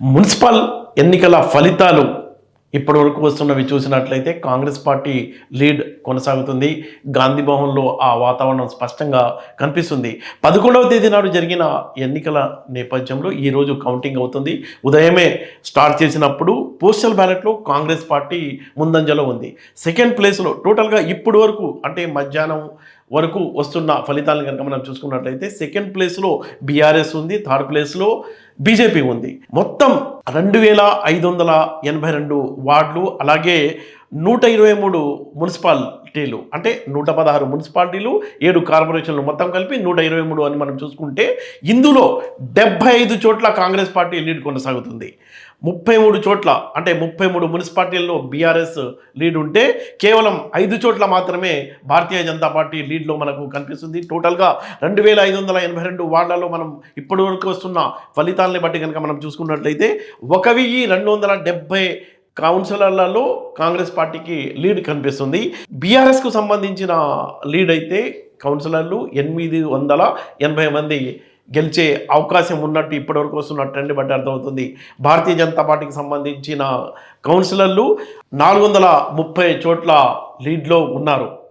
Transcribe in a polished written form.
Municipal ఎన్నికల ఫలితాలు ఇప్పటివరకు వస్తున్నవి చూసినట్లయితే కాంగ్రెస్ పార్టీ లీడ్ కొనసాగుతుంది. గాంధీ భవన్లో ఆ వాతావరణం స్పష్టంగా కనిపిస్తుంది. 11వ తేదీ నాడు జరిగిన ఎన్నికల నేపథ్యంలో ఈరోజు కౌంటింగ్ అవుతుంది. ఉదయమే స్టార్ట్ చేసినప్పుడు పోస్టల్ బ్యాలెట్లో కాంగ్రెస్ పార్టీ ముందంజలో ఉంది. సెకండ్ ప్లేస్లో టోటల్గా ఇప్పటి వరకు అంటే మధ్యాహ్నం వరకు వస్తున్న ఫలితాలను కనుక మనం చూసుకున్నట్లయితే సెకండ్ ప్లేస్లో బీఆర్ఎస్ ఉంది, థర్డ్ ప్లేస్లో బీజేపీ ఉంది. మొత్తం 2582 వార్డులు, అలాగే 123 మున్సిపాలిటీలు, అంటే 116 మున్సిపాలిటీలు, 7 కార్పొరేషన్లు మొత్తం కలిపి 123 అని మనం చూసుకుంటే ఇందులో 75 చోట్ల కాంగ్రెస్ పార్టీ లీడ్ కొనసాగుతుంది. 33 చోట్ల అంటే 33 మున్సిపాలిటీల్లో బీఆర్ఎస్ లీడ్ ఉంటే కేవలం 5 చోట్ల మాత్రమే భారతీయ జనతా పార్టీ లీడ్లో మనకు కనిపిస్తుంది. టోటల్గా 2582 వార్డులలో మనం ఇప్పటి వరకు వస్తున్న ఫలితాలని బట్టి కనుక మనం చూసుకున్నట్లయితే 1270 కౌన్సిలర్లలో కాంగ్రెస్ పార్టీకి లీడ్ కనిపిస్తుంది. బీఆర్ఎస్కు సంబంధించిన లీడ్ అయితే కౌన్సిలర్లు 880 మంది గెలిచే అవకాశం ఉన్నట్టు ఇప్పటివరకు వస్తున్న ట్రెండ్ బట్టి అర్థమవుతుంది. భారతీయ జనతా పార్టీకి సంబంధించిన కౌన్సిలర్లు 430 చోట్ల లీడ్లో ఉన్నారు.